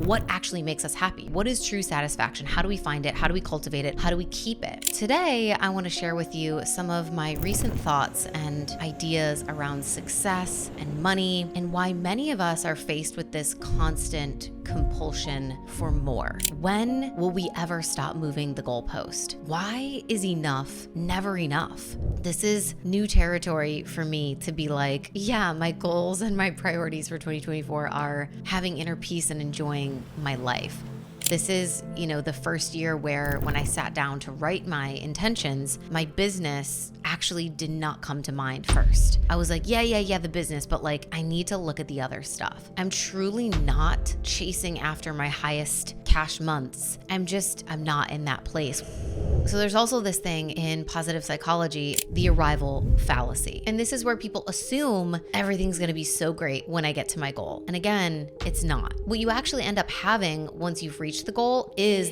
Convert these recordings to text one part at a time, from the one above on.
what actually makes us happy? What is true satisfaction? How do we find it? How do we cultivate it? How do we keep it? Today, I want to share with you some of my recent thoughts and ideas around success and money and why many of us are faced with this constant compulsion for more. When will we ever stop moving the goalpost? Why is enough never enough? This is new territory for me to be like, yeah, my goals and my priorities for 2024 are having inner peace and enjoying my life. This is, the first year where when I sat down to write my intentions, my business actually did not come to mind first. I was like, yeah, the business, but I need to look at the other stuff. I'm truly not chasing after my highest cash months. I'm not in that place. So there's also this thing in positive psychology, the arrival fallacy. And this is where people assume everything's going to be so great when I get to my goal. And again, it's not. What you actually end up having once you've reached the goal is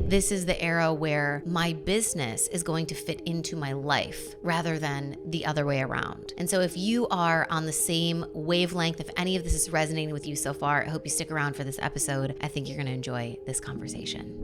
this is the era where my business is going to fit into my life rather than the other way around. And so if you are on the same wavelength, if any of this is resonating with you so far, I hope you stick around for this episode. I think you're going to enjoy this conversation.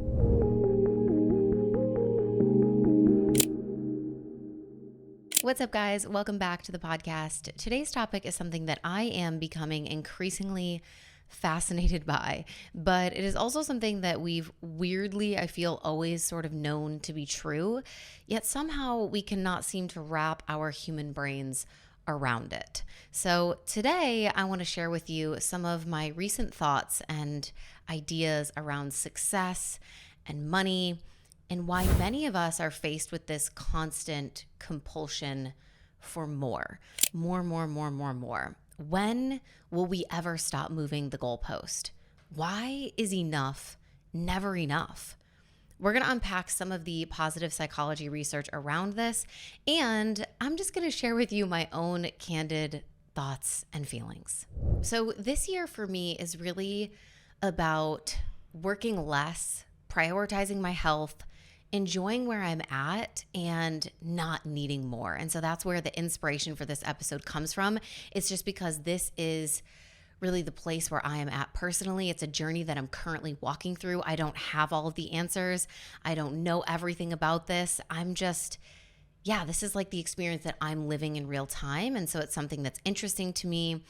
What's up, guys? Welcome back to the podcast. Today's topic is something that I am becoming increasingly fascinated by, but it is also something that we've weirdly, I feel, always sort of known to be true, yet somehow we cannot seem to wrap our human brains around it. So today I want to share with you some of my recent thoughts and ideas around success and money and why many of us are faced with this constant compulsion for more. When will we ever stop moving the goalpost? Why is enough never enough? We're going to unpack some of the positive psychology research around this, and I'm just going to share with you my own candid thoughts and feelings. So this year for me is really about working less, prioritizing my health, enjoying where I'm at and not needing more. And so that's where the inspiration for this episode comes from. It's just because this is really the place where I am at personally. It's a journey that I'm currently walking through. I don't have all of the answers. I don't know everything about this. This is like the experience that I'm living in real time. And so it's something that's interesting to me.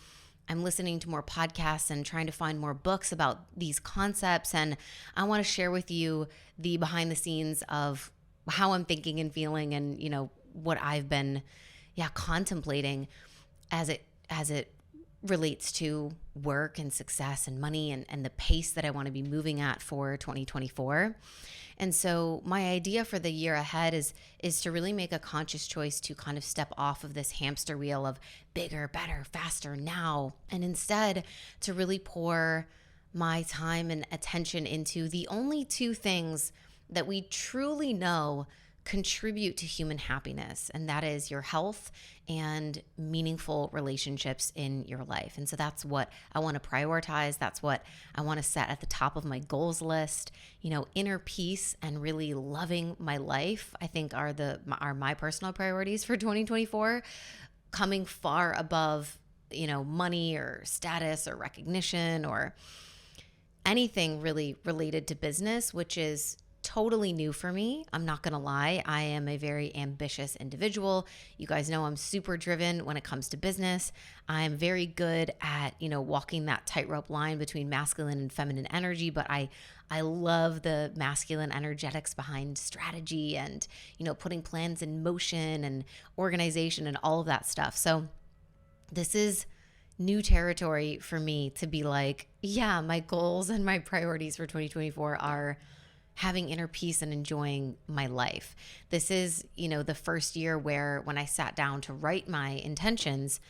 I'm listening to more podcasts and trying to find more books about these concepts. And I want to share with you the behind the scenes of how I'm thinking and feeling and, what I've been, contemplating as it relates to work and success and money and the pace that I want to be moving at for 2024. And so my idea for the year ahead is to really make a conscious choice to kind of step off of this hamster wheel of bigger, better, faster now, and instead to really pour my time and attention into the only two things that we truly know contribute to human happiness, and that is your health and meaningful relationships in your life. And so that's what I want to prioritize. That's what I want to set at the top of my goals list. Inner peace and really loving my life, I think are my personal priorities for 2024, coming far above, money or status or recognition or anything really related to business, which is totally new for me. I'm not going to lie. I am a very ambitious individual. You guys know I'm super driven when it comes to business. I'm very good at, walking that tightrope line between masculine and feminine energy, but I love the masculine energetics behind strategy and, putting plans in motion and organization and all of that stuff. So this is new territory for me to be like, yeah, my goals and my priorities for 2024 are having inner peace and enjoying my life. This is, the first year where when I sat down to write my intentions,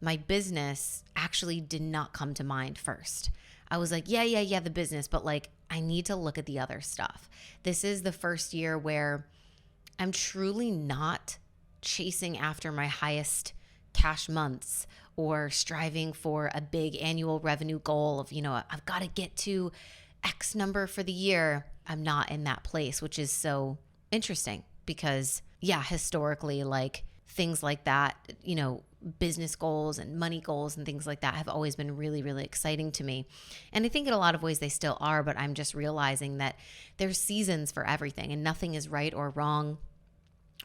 my business actually did not come to mind first. I was like, yeah, the business, but I need to look at the other stuff. This is the first year where I'm truly not chasing after my highest cash months or striving for a big annual revenue goal of, I've got to get to X number for the year. I'm not in that place, which is so interesting because historically, things like that, business goals and money goals and things like that have always been really, really exciting to me. And I think in a lot of ways they still are, but I'm just realizing that there's seasons for everything and nothing is right or wrong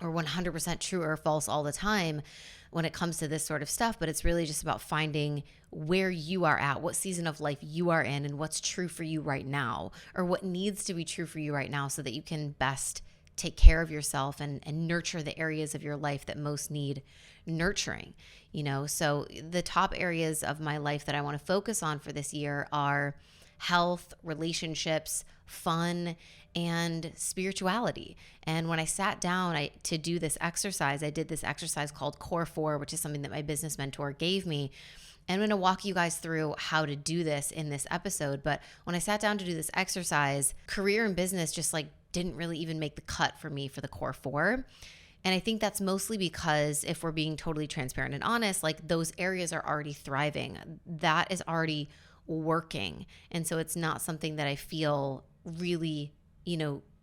or 100% true or false all the time when it comes to this sort of stuff. But it's really just about finding where you are at, what season of life you are in, and what's true for you right now, or what needs to be true for you right now so that you can best take care of yourself and nurture the areas of your life that most need nurturing. So the top areas of my life that I want to focus on for this year are health, relationships, fun, and spirituality. And when I sat down to do this exercise, I did this exercise called Core 4, which is something that my business mentor gave me. And I'm going to walk you guys through how to do this in this episode. But when I sat down to do this exercise, career and business just didn't really even make the cut for me for the Core 4. And I think that's mostly because if we're being totally transparent and honest, those areas are already thriving. That is already working. And so it's not something that I feel really,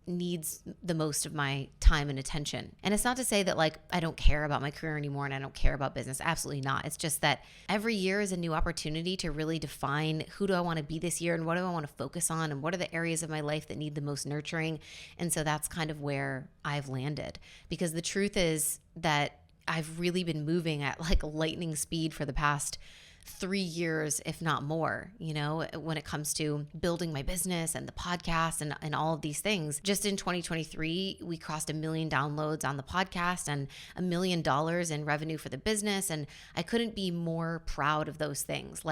needs the most of my time and attention. And it's not to say that I don't care about my career anymore and I don't care about business. Absolutely not. It's just that every year is a new opportunity to really define who do I want to be this year and what do I want to focus on and what are the areas of my life that need the most nurturing. And so that's kind of where I've landed, because the truth is that I've really been moving at lightning speed for the past 3 years, if not more, when it comes to building my business and the podcast and all of these things. Just in 2023, we crossed 1 million downloads on the podcast and $1 million in revenue for the business. And I couldn't be more proud of those things.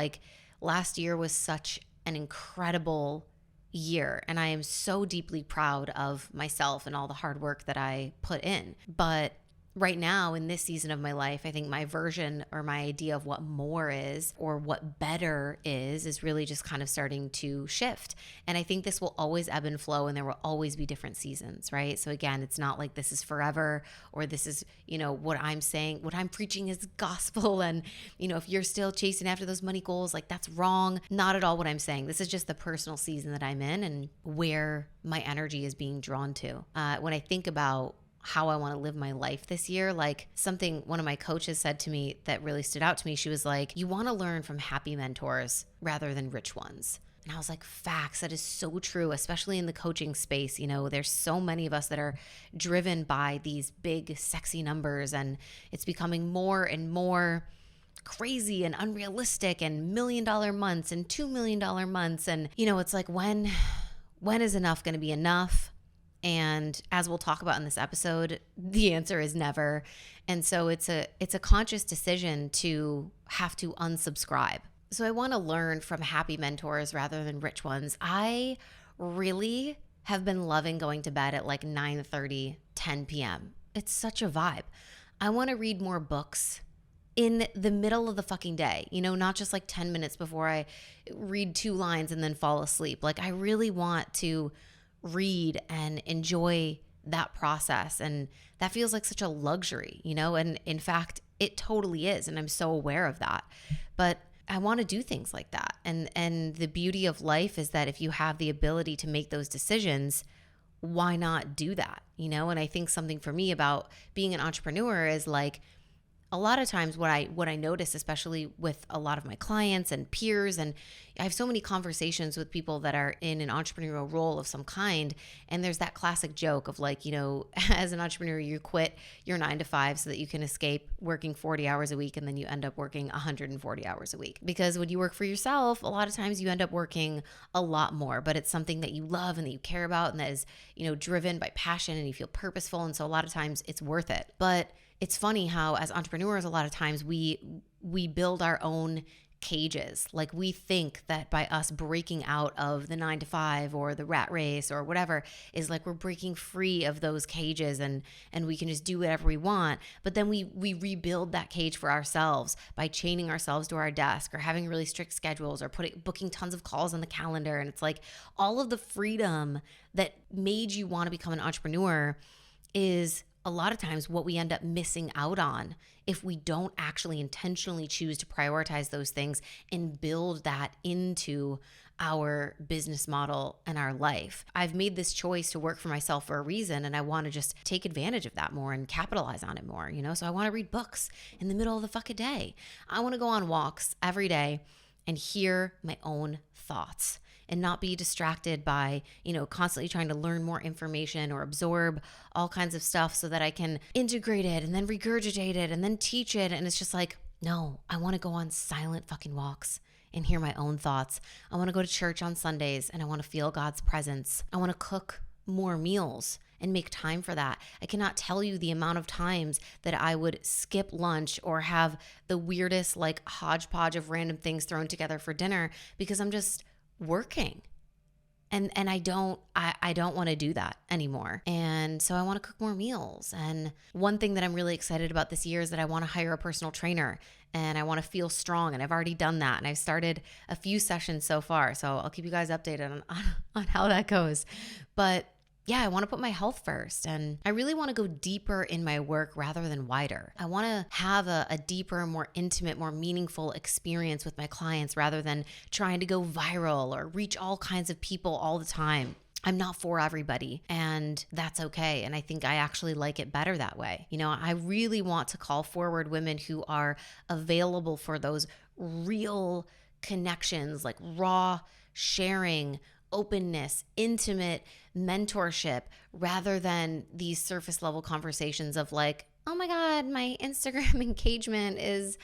Last year was such an incredible year, and I am so deeply proud of myself and all the hard work that I put in. But right now in this season of my life, I think my version or my idea of what more is or what better is really just kind of starting to shift. And I think this will always ebb and flow and there will always be different seasons, right? So again, it's not like this is forever or this is, what I'm saying, what I'm preaching is gospel. And, if you're still chasing after those money goals, that's wrong. Not at all what I'm saying. This is just the personal season that I'm in and where my energy is being drawn to. When I think about how I want to live my life this year, something one of my coaches said to me that really stood out to me. She was like, you want to learn from happy mentors rather than rich ones. And I was like, facts, that is so true, especially in the coaching space. There's so many of us that are driven by these big, sexy numbers, and it's becoming more and more crazy and unrealistic and $1 million months and $2 million months. And, it's when is enough going to be enough? And as we'll talk about in this episode, the answer is never. And so it's a conscious decision to have to unsubscribe. So I want to learn from happy mentors rather than rich ones. I really have been loving going to bed at 9:30, 10 p.m. It's such a vibe. I want to read more books in the middle of the fucking day, not just 10 minutes before I read 2 lines and then fall asleep. I really want to read and enjoy that process. And that feels like such a luxury, and in fact, it totally is. And I'm so aware of that. But I want to do things like that. And the beauty of life is that if you have the ability to make those decisions, why not do that? And I think something for me about being an entrepreneur is a lot of times what I notice, especially with a lot of my clients and peers, and I have so many conversations with people that are in an entrepreneurial role of some kind, and there's that classic joke of as an entrepreneur, you quit your 9 to 5 so that you can escape working 40 hours a week, and then you end up working 140 hours a week. Because when you work for yourself, a lot of times you end up working a lot more, but it's something that you love and that you care about and that is, driven by passion and you feel purposeful. And so a lot of times it's worth it. But it's funny how as entrepreneurs, a lot of times we build our own cages. We think that by us breaking out of the 9 to 5 or the rat race or whatever is we're breaking free of those cages and we can just do whatever we want. But then we rebuild that cage for ourselves by chaining ourselves to our desk or having really strict schedules or booking tons of calls on the calendar. And it's all of the freedom that made you want to become an entrepreneur is a lot of times what we end up missing out on if we don't actually intentionally choose to prioritize those things and build that into our business model and our life. I've made this choice to work for myself for a reason, and I want to just take advantage of that more and capitalize on it more, So I want to read books in the middle of the fucking day. I want to go on walks every day and hear my own thoughts and not be distracted by, constantly trying to learn more information or absorb all kinds of stuff so that I can integrate it and then regurgitate it and then teach it. And it's just like, no, I want to go on silent fucking walks and hear my own thoughts. I want to go to church on Sundays and I want to feel God's presence. I want to cook more meals and make time for that. I cannot tell you the amount of times that I would skip lunch or have the weirdest hodgepodge of random things thrown together for dinner because I'm just working. And I don't want to do that anymore. And so I want to cook more meals. And one thing that I'm really excited about this year is that I want to hire a personal trainer and I want to feel strong. And I've already done that. And I've started a few sessions so far. So I'll keep you guys updated on how that goes. But yeah, I want to put my health first. And I really want to go deeper in my work rather than wider. I want to have a deeper, more intimate, more meaningful experience with my clients rather than trying to go viral or reach all kinds of people all the time. I'm not for everybody, and that's okay. And I think I actually like it better that way. I really want to call forward women who are available for those real connections, like raw sharing, openness, intimate mentorship, rather than these surface level conversations of oh my God, my Instagram engagement is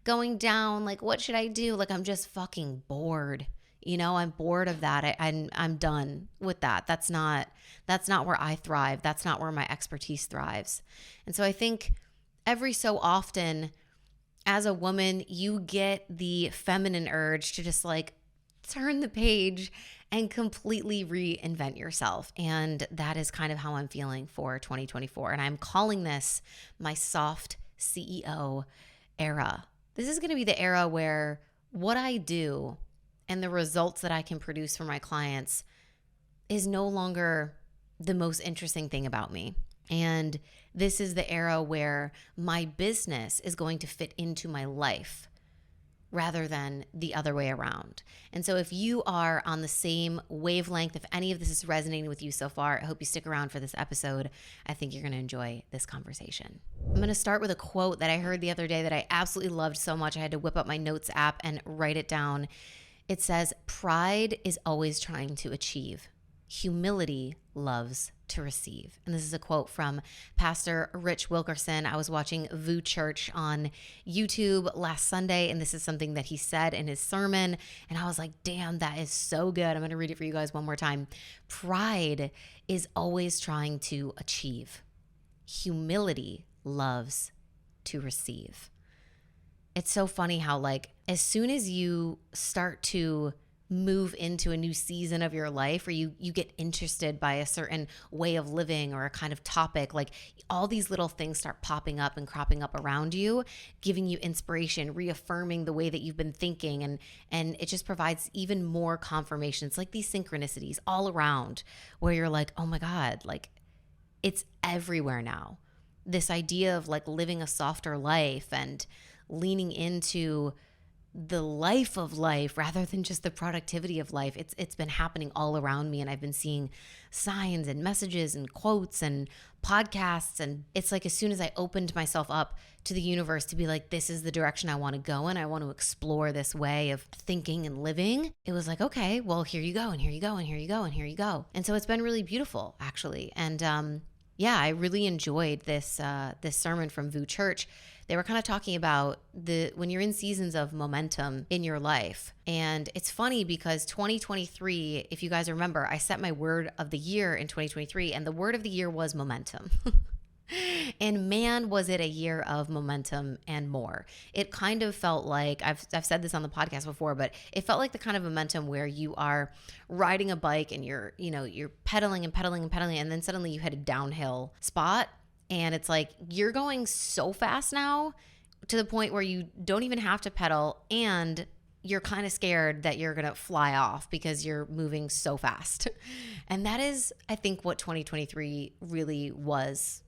going down. What should I do? I'm just fucking bored. I'm bored of that. I'm done with that. That's not where I thrive. That's not where my expertise thrives. And so I think every so often as a woman, you get the feminine urge to just turn the page and completely reinvent yourself. And that is kind of how I'm feeling for 2024. And I'm calling this my soft CEO era. This is going to be the era where what I do and the results that I can produce for my clients is no longer the most interesting thing about me. And this is the era where my business is going to fit into my life rather than the other way around. And so if you are on the same wavelength, if any of this is resonating with you so far, I hope you stick around for this episode. I think you're going to enjoy this conversation. I'm going to start with a quote that I heard the other day that I absolutely loved so much. I had to whip up my notes app and write it down. It says, "Pride is always trying to achieve. Humility loves to receive." And this is a quote from Pastor Rich Wilkerson. I was watching VU Church on YouTube last Sunday, and this is something that he said in his sermon. And I was like, damn, that is so good. I'm going to read it for you guys one more time. Pride is always trying to achieve. Humility loves to receive. It's so funny how as soon as you start to move into a new season of your life, or you get interested by a certain way of living or a kind of topic, all these little things start popping up and cropping up around you, giving you inspiration, reaffirming the way that you've been thinking, and it just provides even more confirmation. It's like these synchronicities all around where you're like, oh my God, it's everywhere now. This idea of living a softer life and leaning into the life of life rather than just the productivity of life. It's been happening all around me, and I've been seeing signs and messages and quotes and podcasts, and it's as soon as I opened myself up to the universe to be this is the direction I want to go in, I want to explore this way of thinking and living, it was okay, well, here you go, and here you go, and here you go, and here you go. And so it's been really beautiful, actually. And yeah, I really enjoyed this sermon from VU Church. They were kind of talking about when you're in seasons of momentum in your life. And it's funny because 2023, if you guys remember, I set my word of the year in 2023, and the word of the year was momentum. And man, was it a year of momentum and more. It kind of felt like, I've said this on the podcast before, but it felt like the kind of momentum where you are riding a bike and you're pedaling and pedaling and pedaling, and then suddenly you hit a downhill spot. And it's you're going so fast now to the point where you don't even have to pedal, and you're kind of scared that you're going to fly off because you're moving so fast. And that is, I think, what 2023 really was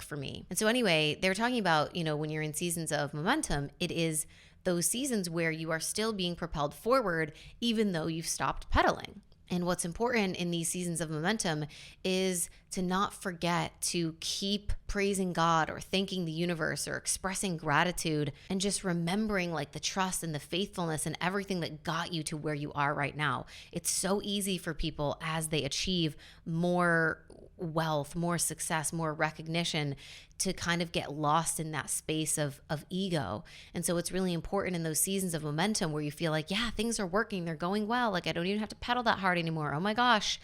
for me. And so anyway, they were talking about, when you're in seasons of momentum, it is those seasons where you are still being propelled forward, even though you've stopped pedaling. And what's important in these seasons of momentum is to not forget to keep praising God or thanking the universe or expressing gratitude and just remembering like the trust and the faithfulness and everything that got you to where you are right now. It's so easy for people as they achieve more wealth, more success, more recognition to kind of get lost in that space of ego. And so it's really important in those seasons of momentum where you feel like, yeah, things are working, they're going well. Like I don't even have to pedal that hard anymore. Oh my gosh,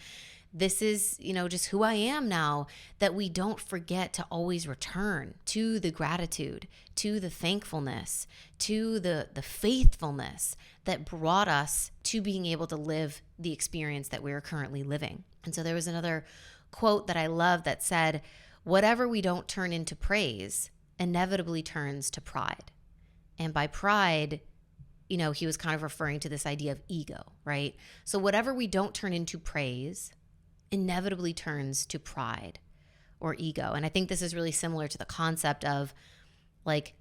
this is, just who I am now, that we don't forget to always return to the gratitude, to the thankfulness, to the faithfulness that brought us to being able to live the experience that we are currently living. And so there was another quote that I love that said, whatever we don't turn into praise inevitably turns to pride. And by pride, he was kind of referring to this idea of ego, right? So whatever we don't turn into praise inevitably turns to pride or ego. And I think this is really similar to the concept of like,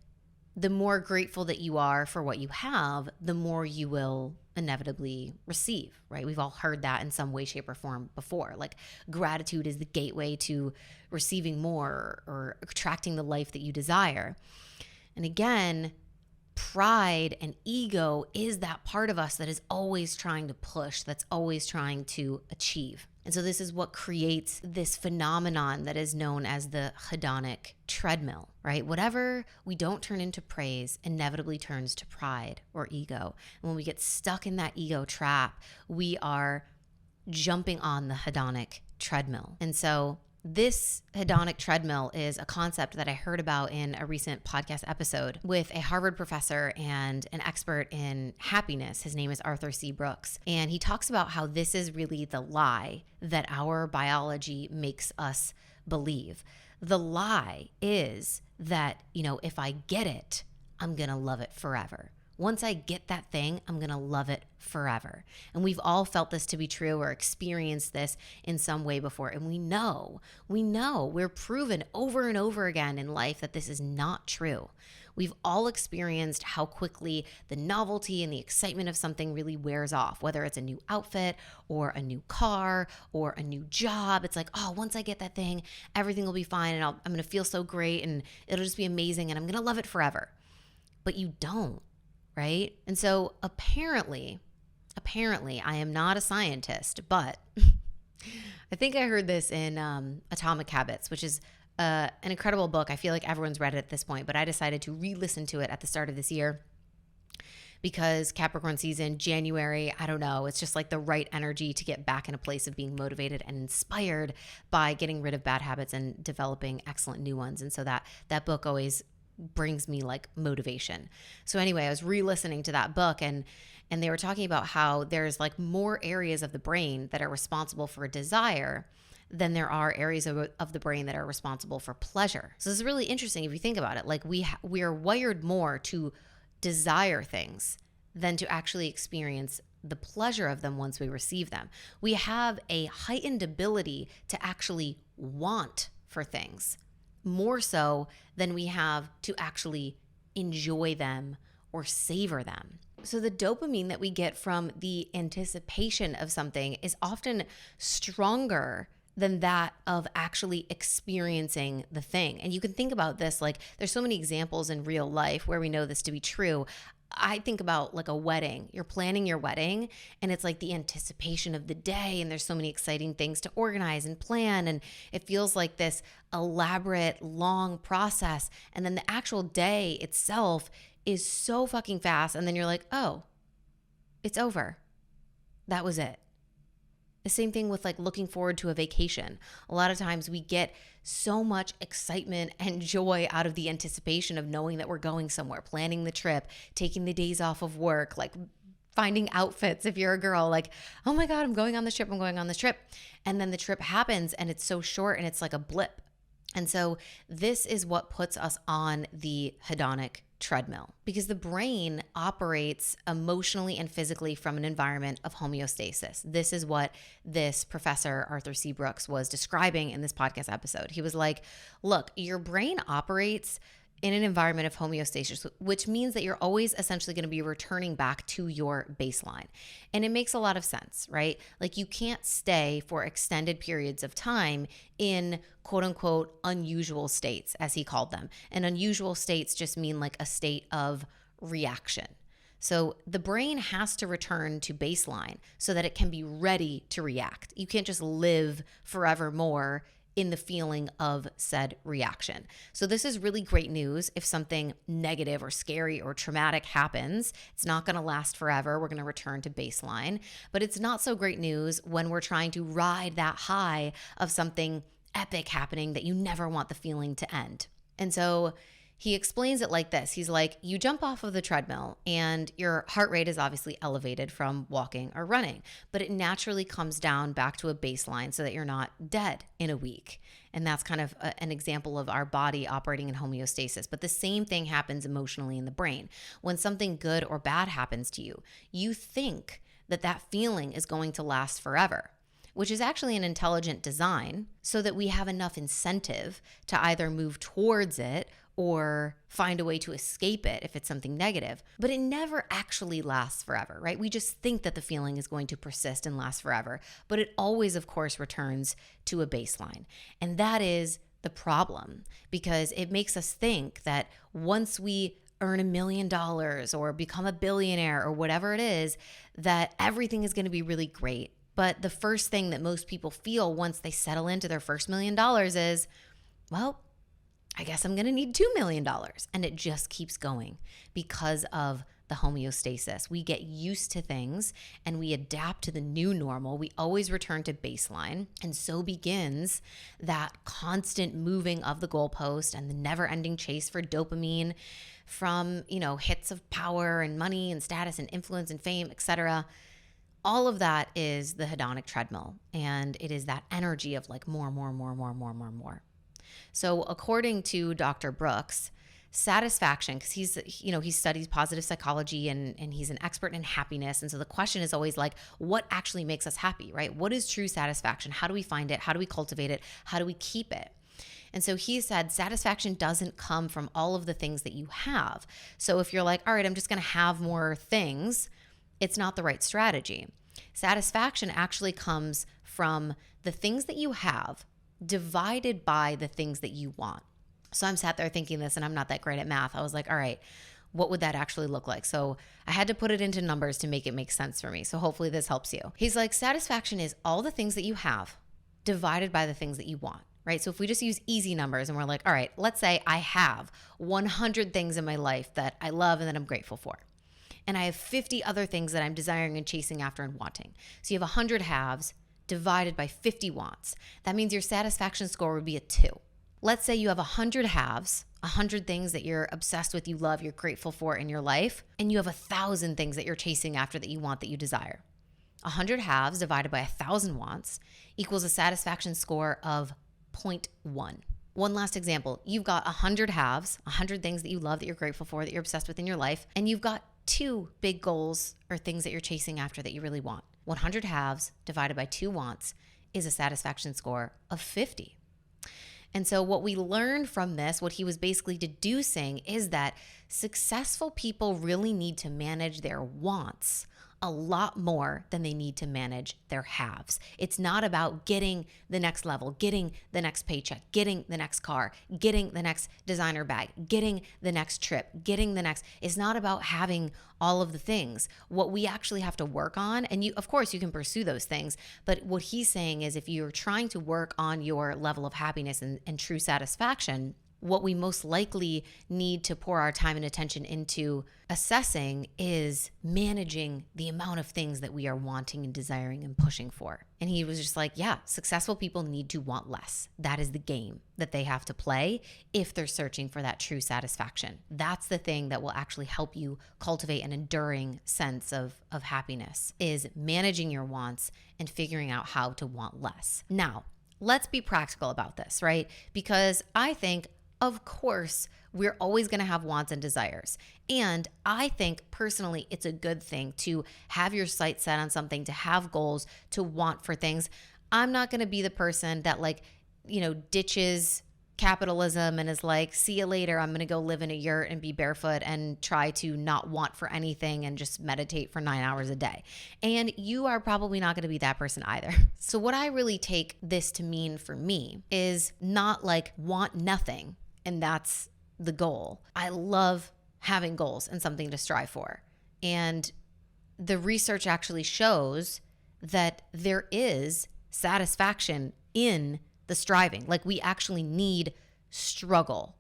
the more grateful that you are for what you have, the more you will inevitably receive, right? We've all heard that in some way, shape, or form before. Like gratitude is the gateway to receiving more or attracting the life that you desire. And again, pride and ego is that part of us that is always trying to push, that's always trying to achieve. And so this is what creates this phenomenon that is known as the hedonic treadmill, right? Whatever we don't turn into praise inevitably turns to pride or ego. And when we get stuck in that ego trap, we are jumping on the hedonic treadmill. And so this hedonic treadmill is a concept that I heard about in a recent podcast episode with a Harvard professor and an expert in happiness. His name is Arthur C. Brooks. And he talks about how this is really the lie that our biology makes us believe. The lie is that, if I get it, I'm going to love it forever. Once I get that thing, I'm going to love it forever. And we've all felt this to be true or experienced this in some way before. And we know, we're proven over and over again in life that this is not true. We've all experienced how quickly the novelty and the excitement of something really wears off, whether it's a new outfit or a new car or a new job. It's like, oh, once I get that thing, everything will be fine and I'm going to feel so great and it'll just be amazing and I'm going to love it forever. But you don't. Right? And so apparently, I am not a scientist, but I think I heard this in Atomic Habits, which is an incredible book. I feel like everyone's read it at this point, but I decided to re-listen to it at the start of this year because Capricorn season, January, I don't know, it's just like the right energy to get back in a place of being motivated and inspired by getting rid of bad habits and developing excellent new ones. And so that book always brings me like motivation. So anyway, I was re-listening to that book and they were talking about how there's like more areas of the brain that are responsible for desire than there are areas of the brain that are responsible for pleasure. So this is really interesting if you think about it. Like we are wired more to desire things than to actually experience the pleasure of them once we receive them. We have a heightened ability to actually want for things, more so than we have to actually enjoy them or savor them. So the dopamine that we get from the anticipation of something is often stronger than that of actually experiencing the thing. And you can think about this, like there's so many examples in real life where we know this to be true. I think about like a wedding. You're planning your wedding and it's like the anticipation of the day and there's so many exciting things to organize and plan and it feels like this elaborate, long process. And then the actual day itself is so fucking fast and then you're like, oh, it's over. That was it. The same thing with like looking forward to a vacation. A lot of times we get so much excitement and joy out of the anticipation of knowing that we're going somewhere, planning the trip, taking the days off of work, like finding outfits if you're a girl, like, oh my God, I'm going on this trip. And then the trip happens and it's so short and it's like a blip. And so this is what puts us on the hedonic treadmill because the brain operates emotionally and physically from an environment of homeostasis. This is what this professor, Arthur C. Brooks, was describing in this podcast episode. He was like, look, your brain operates in an environment of homeostasis, which means that you're always essentially going to be returning back to your baseline. And it makes a lot of sense, right? Like you can't stay for extended periods of time in quote unquote unusual states, as he called them. And unusual states just mean like a state of reaction. So the brain has to return to baseline so that it can be ready to react. You can't just live forevermore in the feeling of said reaction. So this is really great news. If something negative or scary or traumatic happens, it's not going to last forever. We're going to return to baseline. But it's not so great news when we're trying to ride that high of something epic happening that you never want the feeling to end. And so he explains it like this. He's like, you jump off of the treadmill and your heart rate is obviously elevated from walking or running, but it naturally comes down back to a baseline so that you're not dead in a week. And that's kind of an example of our body operating in homeostasis. But the same thing happens emotionally in the brain. When something good or bad happens to you, you think that that feeling is going to last forever, which is actually an intelligent design so that we have enough incentive to either move towards it or find a way to escape it if it's something negative. But it never actually lasts forever, right? We just think that the feeling is going to persist and last forever, but it always, of course, returns to a baseline. And that is the problem, because it makes us think that once we earn $1 million or become a billionaire or whatever it is, that everything is going to be really great. But the first thing that most people feel once they settle into their first $1 million is, well, I guess I'm going to need $2 million. And it just keeps going because of the homeostasis. We get used to things and we adapt to the new normal. We always return to baseline. And so begins that constant moving of the goalpost and the never-ending chase for dopamine from, hits of power and money and status and influence and fame, etc. All of that is the hedonic treadmill. And it is that energy of like more. So according to Dr. Brooks, satisfaction, because he studies positive psychology and he's an expert in happiness. And so the question is always like, what actually makes us happy, right? What is true satisfaction? How do we find it? How do we cultivate it? How do we keep it? And so he said, satisfaction doesn't come from all of the things that you have. So if you're like, all right, I'm just going to have more things, it's not the right strategy. Satisfaction actually comes from the things that you have divided by the things that you want. So I'm sat there thinking this, and I'm not that great at math. I was like, all right, what would that actually look like? So I had to put it into numbers to make it make sense for me. So hopefully this helps you. He's like, satisfaction is all the things that you have divided by the things that you want, right? So if we just use easy numbers and we're like, all right, let's say I have 100 things in my life that I love and that I'm grateful for. And I have 50 other things that I'm desiring and chasing after and wanting. So you have 100 haves divided by 50 wants. That means your satisfaction score would be a 2. Let's say you have 100 haves, 100 things that you're obsessed with, you love, you're grateful for in your life, and you have 1,000 things that you're chasing after that you want, that you desire. 100 haves divided by 1,000 wants equals a satisfaction score of 0.1. One last example. You've got 100 haves, 100 things that you love, that you're grateful for, that you're obsessed with in your life, and you've got 2 big goals or things that you're chasing after that you really want. 100 haves divided by 2 wants is a satisfaction score of 50. And so what we learned from this, what he was basically deducing, is that successful people really need to manage their wants a lot more than they need to manage their haves. It's not about getting the next level, getting the next paycheck, getting the next car, getting the next designer bag, getting the next trip, it's not about having all of the things. What we actually have to work on, and of course you can pursue those things, but what he's saying is if you're trying to work on your level of happiness and true satisfaction, what we most likely need to pour our time and attention into assessing is managing the amount of things that we are wanting and desiring and pushing for. And he was just like, yeah, successful people need to want less. That is the game that they have to play if they're searching for that true satisfaction. That's the thing that will actually help you cultivate an enduring sense of happiness, is managing your wants and figuring out how to want less. Now, let's be practical about this, right? Because I think, of course, we're always going to have wants and desires. And I think personally, it's a good thing to have your sights set on something, to have goals, to want for things. I'm not going to be the person that ditches capitalism and is like, see you later, I'm going to go live in a yurt and be barefoot and try to not want for anything and just meditate for 9 hours a day. And you are probably not going to be that person either. So what I really take this to mean for me is not like want nothing and that's the goal. I love having goals and something to strive for. And the research actually shows that there is satisfaction in the striving. Like we actually need struggle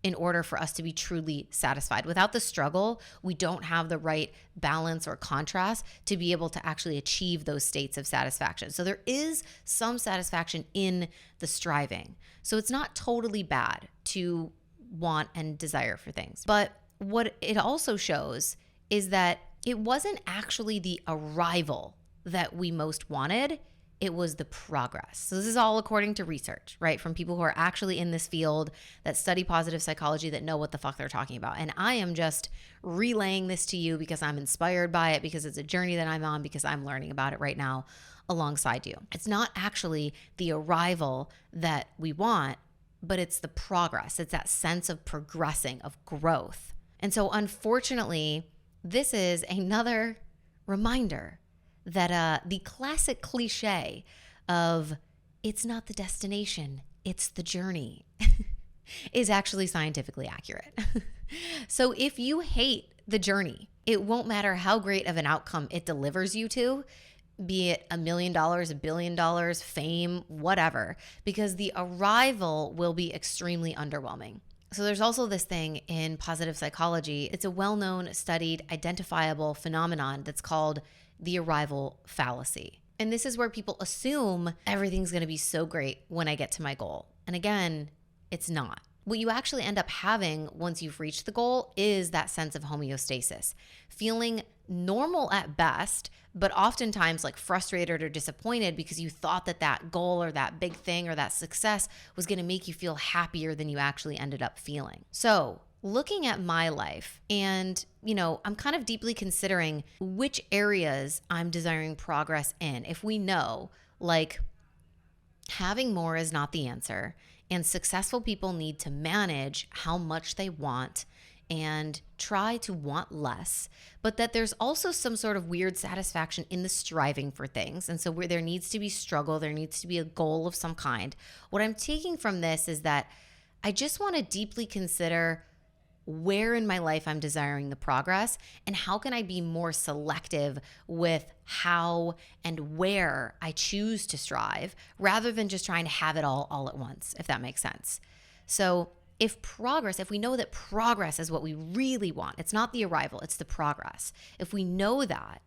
in order for us to be truly satisfied. Without the struggle, we don't have the right balance or contrast to be able to actually achieve those states of satisfaction. So there is some satisfaction in the striving. So it's not totally bad to want and desire for things. But what it also shows is that it wasn't actually the arrival that we most wanted. It was the progress. So this is all according to research, right? From people who are actually in this field that study positive psychology, that know what the fuck they're talking about. And I am just relaying this to you because I'm inspired by it, because it's a journey that I'm on, because I'm learning about it right now alongside you. It's not actually the arrival that we want, but it's the progress. It's that sense of progressing, of growth. And so unfortunately, this is another reminder that the classic cliche of it's not the destination, it's the journey is actually scientifically accurate. So if you hate the journey, it won't matter how great of an outcome it delivers you to, be it $1 million, $1 billion, fame, whatever, because the arrival will be extremely underwhelming. So there's also this thing in positive psychology. It's a well-known, studied, identifiable phenomenon that's called the arrival fallacy. And this is where people assume everything's going to be so great when I get to my goal. And again, it's not. What you actually end up having once you've reached the goal is that sense of homeostasis, feeling normal at best, but oftentimes like frustrated or disappointed because you thought that that goal or that big thing or that success was going to make you feel happier than you actually ended up feeling. So looking at my life and, I'm kind of deeply considering which areas I'm desiring progress in. If we know, like, having more is not the answer, and successful people need to manage how much they want and try to want less, but that there's also some sort of weird satisfaction in the striving for things. And so where there needs to be struggle, there needs to be a goal of some kind. What I'm taking from this is that I just want to deeply consider where in my life I'm desiring the progress, and how can I be more selective with how and where I choose to strive, rather than just trying to have it all at once, if that makes sense. So if we know that progress is what we really want, it's not the arrival, it's the progress. If we know that,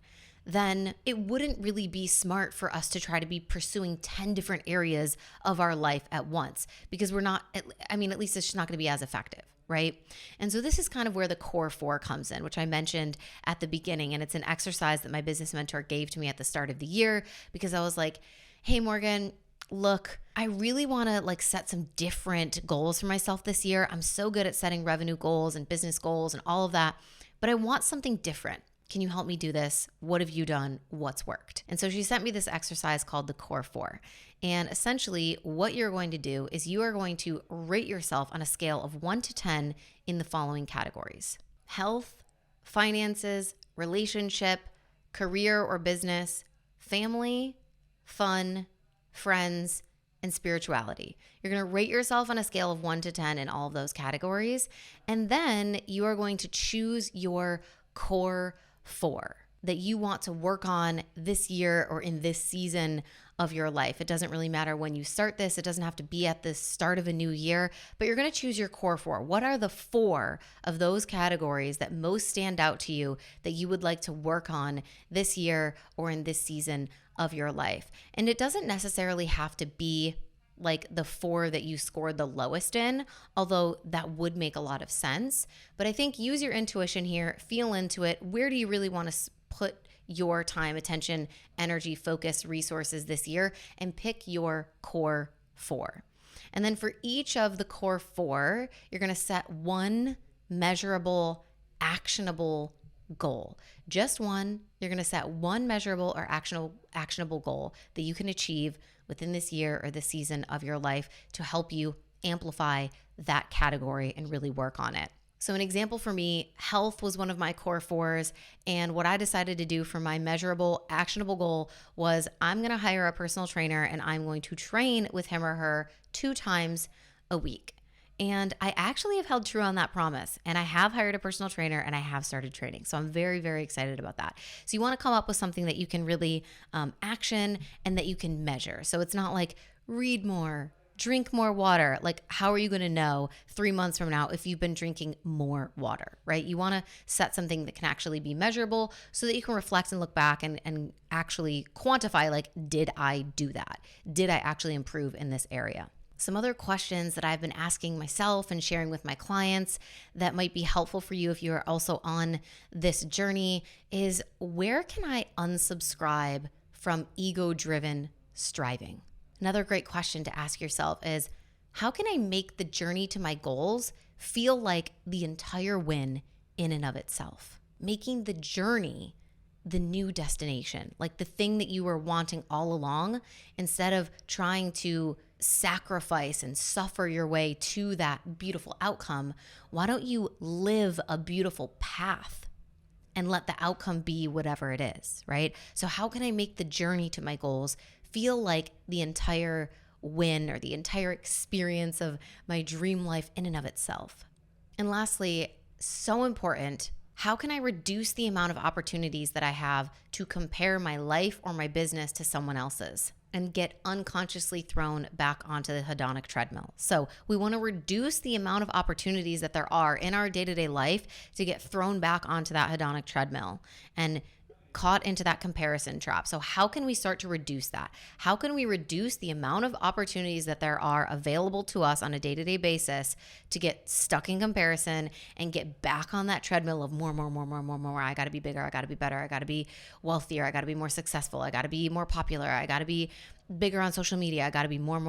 then it wouldn't really be smart for us to try to be pursuing 10 different areas of our life at once, because at least it's just not going to be as effective, right? And so this is kind of where the core 4 comes in, which I mentioned at the beginning. And it's an exercise that my business mentor gave to me at the start of the year, because I was like, hey, Morgan, look, I really want to set some different goals for myself this year. I'm so good at setting revenue goals and business goals and all of that, but I want something different. Can you help me do this? What have you done? What's worked? And so she sent me this exercise called the core 4. And essentially what you're going to do is you are going to rate yourself on a scale of 1 to 10 in the following categories: health, finances, relationship, career or business, family, fun, friends, and spirituality. You're going to rate yourself on a scale of 1 to 10 in all of those categories. And then you are going to choose your core 4 that you want to work on this year or in this season of your life. It doesn't really matter when you start this. It doesn't have to be at the start of a new year, but you're going to choose your core 4. What are the 4 of those categories that most stand out to you that you would like to work on this year or in this season of your life? And it doesn't necessarily have to be like the 4 that you scored the lowest in, although that would make a lot of sense. But I think use your intuition here, feel into it. Where do you really want to put your time, attention, energy, focus, resources this year, and pick your core 4. And then for each of the core 4, you're going to set one measurable, actionable goal. Just one. You're going to set one measurable or actionable goal that you can achieve within this year or this season of your life to help you amplify that category and really work on it. So an example for me, health was one of my core fours. And what I decided to do for my measurable, actionable goal was I'm going to hire a personal trainer and I'm going to train with him or her 2 times a week. And I actually have held true on that promise. And I have hired a personal trainer and I have started training. So I'm very, very excited about that. So you want to come up with something that you can really action and that you can measure. So it's not like read more, drink more water. Like, how are you going to know 3 months from now if you've been drinking more water, right? You want to set something that can actually be measurable so that you can reflect and look back and actually quantify, like, did I do that? Did I actually improve in this area? Some other questions that I've been asking myself and sharing with my clients that might be helpful for you if you're also on this journey is, where can I unsubscribe from ego-driven striving? Another great question to ask yourself is, how can I make the journey to my goals feel like the entire win in and of itself? Making the journey the new destination, like the thing that you were wanting all along, instead of trying to sacrifice and suffer your way to that beautiful outcome. Why don't you live a beautiful path and let the outcome be whatever it is, right? So how can I make the journey to my goals feel like the entire win or the entire experience of my dream life in and of itself? And lastly, so important, how can I reduce the amount of opportunities that I have to compare my life or my business to someone else's and get unconsciously thrown back onto the hedonic treadmill? So we want to reduce the amount of opportunities that there are in our day-to-day life to get thrown back onto that hedonic treadmill and caught into that comparison trap. So how can we start to reduce that? How can we reduce the amount of opportunities that there are available to us on a day-to-day basis to get stuck in comparison and get back on that treadmill of more. I got to be bigger. I got to be better. I got to be wealthier. I got to be more successful. I got to be more popular. I got to be bigger on social media. I got to be more.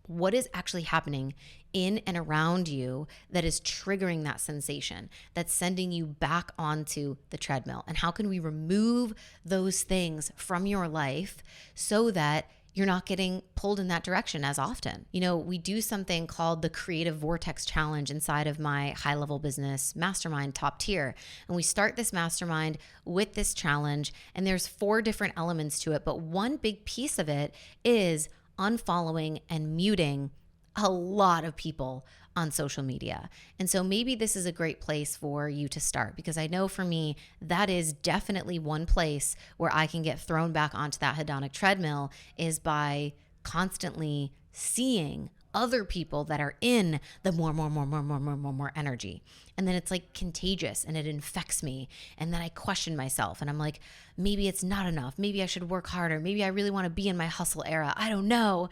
What is actually happening in and around you that is triggering that sensation, that's sending you back onto the treadmill? And how can we remove those things from your life so that you're not getting pulled in that direction as often? You know, we do something called the Creative Vortex Challenge inside of my high level business mastermind, Top Tier. And we start this mastermind with this challenge, and there's 4 different elements to it. But one big piece of it is unfollowing and muting a lot of people on social media. And so maybe this is a great place for you to start, because I know for me, that is definitely one place where I can get thrown back onto that hedonic treadmill, is by constantly seeing other people that are in the more energy. And then it's like contagious and it infects me. And then I question myself and I'm like, maybe it's not enough. Maybe I should work harder. Maybe I really want to be in my hustle era. I don't know.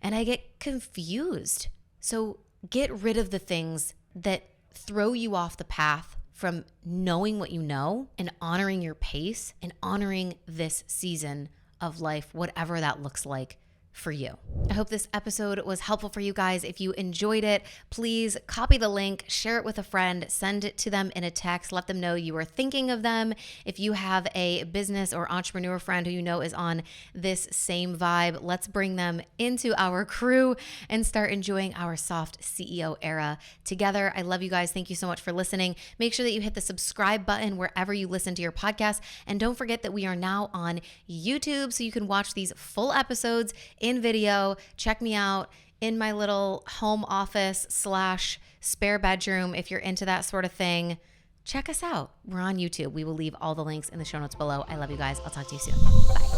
And I get confused. So get rid of the things that throw you off the path from knowing what you know and honoring your pace and honoring this season of life, whatever that looks like for you. I hope this episode was helpful for you guys. If you enjoyed it, please copy the link, share it with a friend, send it to them in a text, let them know you are thinking of them. If you have a business or entrepreneur friend who you know is on this same vibe, let's bring them into our crew and start enjoying our soft CEO era together. I love you guys. Thank you so much for listening. Make sure that you hit the subscribe button wherever you listen to your podcast. And don't forget that we are now on YouTube, so you can watch these full episodes in video. Check me out in my little home office / spare bedroom. If you're into that sort of thing, check us out. We're on YouTube. We will leave all the links in the show notes below. I love you guys. I'll talk to you soon. Bye.